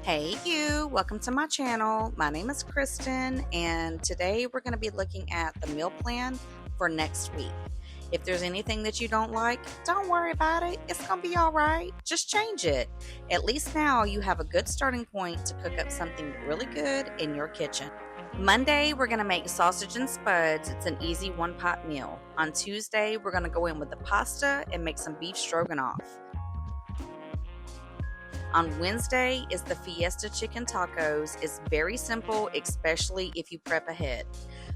Hey you, welcome to my channel. My name is Kristen, and today we're going to be looking at the meal plan for next week. If there's anything that you don't like, don't worry about it. It's going to be all right. Just change it. At least now you have a good starting point to cook up something really good in your kitchen. Monday, we're going to make sausage and spuds. It's an easy one-pot meal. On Tuesday, we're going to go in with the pasta and make some beef stroganoff. On Wednesday is the Fiesta Chicken Tacos. It's very simple, especially if you prep ahead.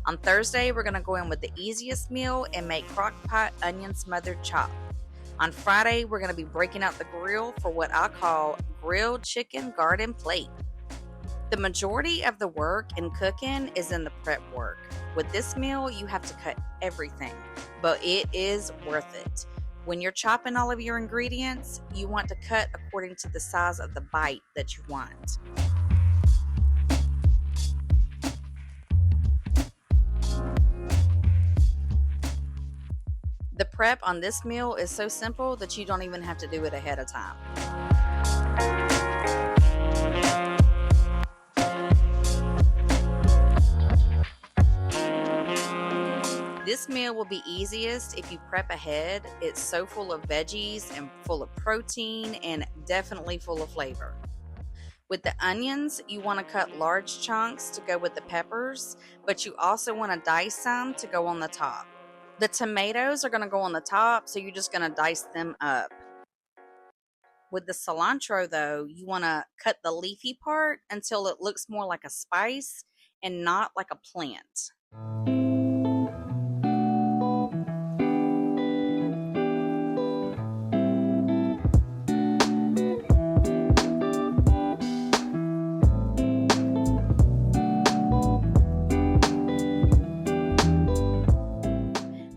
On Thursday, we're going to go in with the easiest meal and make crock pot onion smothered chop. On Friday, we're going to be breaking out the grill for what I call grilled chicken garden plate. The majority of the work in cooking is in the prep work. With this meal, you have to cut everything, but it is worth it. When you're chopping all of your ingredients, you want to cut according to the size of the bite that you want. The prep on this meal is so simple that you don't even have to do it ahead of time. This meal will be easiest if you prep ahead. It's so full of veggies and full of protein and definitely full of flavor. With the onions, you want to cut large chunks to go with the peppers, but you also want to dice some to go on the top. The tomatoes are going to go on the top, so you're just going to dice them up. With the cilantro, though, you want to cut the leafy part until it looks more like a spice and not like a plant.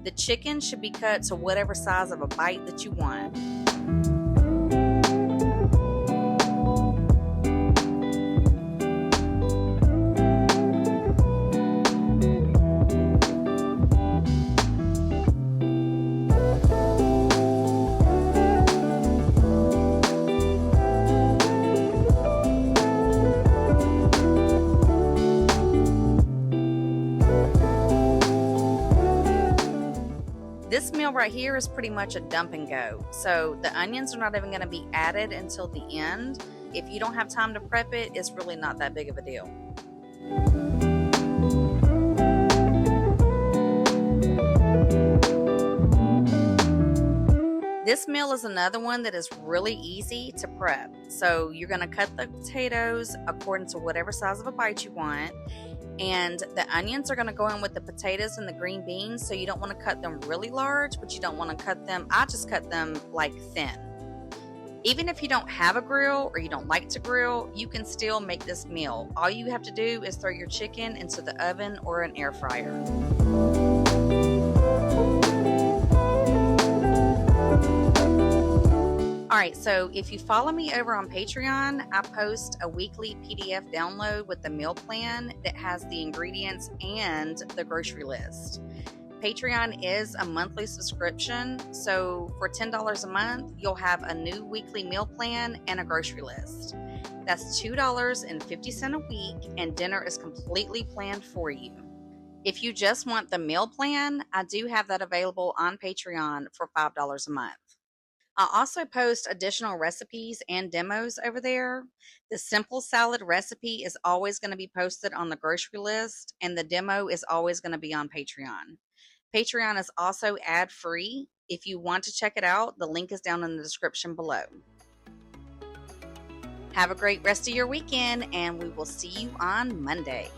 The chicken should be cut to whatever size of a bite that you want. This meal right here is pretty much a dump and go. So the onions are not even going to be added until the end. If you don't have time to prep it, it's really not that big of a deal. This meal is another one that is really easy to prep. So you're going to cut the potatoes according to whatever size of a bite you want. And the onions are going to go in with the potatoes and the green beans, so you don't want to cut them really large, but you don't want to cut them, I just cut them like thin. Even if you don't have a grill or you don't like to grill, you can still make this meal. All you have to do is throw your chicken into the oven or an air fryer. Alright, so if you follow me over on Patreon, I post a weekly PDF download with the meal plan that has the ingredients and the grocery list. Patreon is a monthly subscription, so for $10 a month, you'll have a new weekly meal plan and a grocery list. That's $2.50 a week, and dinner is completely planned for you. If you just want the meal plan, I do have that available on Patreon for $5 a month. I also post additional recipes and demos over there. The simple salad recipe is always going to be posted on the grocery list, and the demo is always going to be on Patreon. Patreon is also ad-free. If you want to check it out, the link is down in the description below. Have a great rest of your weekend, and we will see you on Monday.